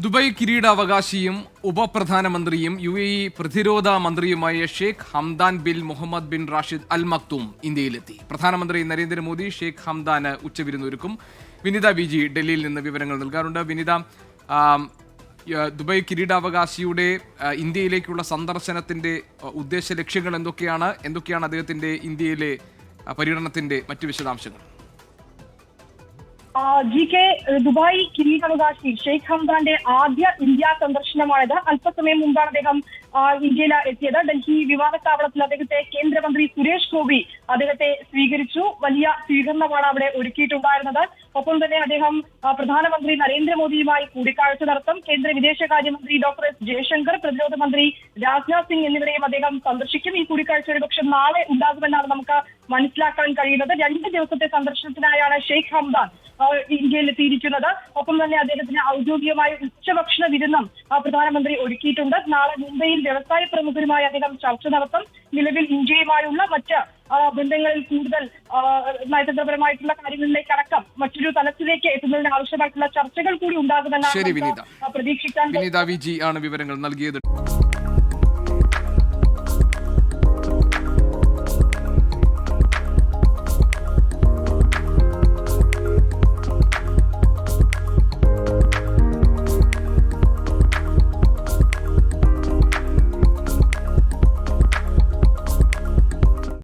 Dubai കിരീടാവകാശിയും ഉപപ്രധാനമന്ത്രിയും UAE പ്രതിരോധ മന്ത്രിയുമായ Sheikh Hamdan bin Mohammed bin Rashid Al Maktoum ഇന്ത്യയിലെത്തി. പ്രധാനമന്ത്രി നരേന്ദ്രമോദി ഷെയ്ഖ് ഹംദാന് ഉച്ചവിരുന്നൊരുക്കും. വിനിത VG ഡൽഹിയിൽ നിന്ന് വിവരങ്ങൾ നൽകാറുണ്ട്. വിനിത, ദുബായ് കിരീടാവകാശിയുടെ ഇന്ത്യയിലേക്കുള്ള സന്ദർശനത്തിന്റെ ഉദ്ദേശ ലക്ഷ്യങ്ങൾ എന്തൊക്കെയാണ് അദ്ദേഹത്തിന്റെ ഇന്ത്യയിലെ പര്യടനത്തിന്റെ മറ്റു വിശദാംശങ്ങൾ? ദുബായ് കിരീടാവകാശി ഷെയ്ഖ് ഹംദാന്റെ ആദ്യ ഇന്ത്യ സന്ദർശനമാണിത്. അല്പസമയം മുമ്പാണ് അദ്ദേഹം ഇന്ത്യയിൽ എത്തിയത്. ഡൽഹി വിമാനത്താവളത്തിൽ അദ്ദേഹത്തെ കേന്ദ്രമന്ത്രി സുരേഷ് ഗോപി അദ്ദേഹത്തെ സ്വീകരിച്ചു. വലിയ സ്വീകരണമാണ് അവിടെ ഒരുക്കിയിട്ടുണ്ടായിരുന്നത്. ഒപ്പം തന്നെ അദ്ദേഹം പ്രധാനമന്ത്രി നരേന്ദ്രമോദിയുമായി കൂടിക്കാഴ്ച നടത്തും. കേന്ദ്ര വിദേശകാര്യമന്ത്രി ഡോക്ടർ S ജയശങ്കർ, പ്രതിരോധ മന്ത്രി രാജ്നാഥ് സിംഗ് എന്നിവരെയും അദ്ദേഹം സന്ദർശിക്കും. ഈ കൂടിക്കാഴ്ച ഒരുപക്ഷെ നാളെ ഉണ്ടാകുമെന്നാണ് നമുക്ക് മനസ്സിലാക്കാൻ കഴിയുന്നത്. 2 ദിവസത്തെ സന്ദർശനത്തിനായാണ് ഷെയ്ഖ് ഹംദാൻ ഇന്ത്യയിൽ എത്തിയിരിക്കുന്നത്. ഒപ്പം തന്നെ അദ്ദേഹത്തിന് ഔദ്യോഗികമായ ഉച്ചഭക്ഷണ വിരുന്നും പ്രധാനമന്ത്രി ഒരുക്കിയിട്ടുണ്ട്. നാളെ മുംബൈയിൽ വ്യവസായ പ്രമുഖരുമായി അദ്ദേഹം ചർച്ച നടത്തും. നിലവിൽ ഇന്ത്യയുമായുള്ള മറ്റ് ബന്ധങ്ങളിൽ കൂടുതൽ നയതന്ത്രപരമായിട്ടുള്ള കാര്യങ്ങളിലേക്ക് അടക്കം മറ്റൊരു തലത്തിലേക്ക് എത്തുന്നതിന് ആവശ്യമായിട്ടുള്ള ചർച്ചകൾ കൂടി ഉണ്ടാകുമെന്നാണ് പ്രതീക്ഷിക്കാൻ. വിനിത VG ആണ് വിവരങ്ങൾ നൽകിയത്.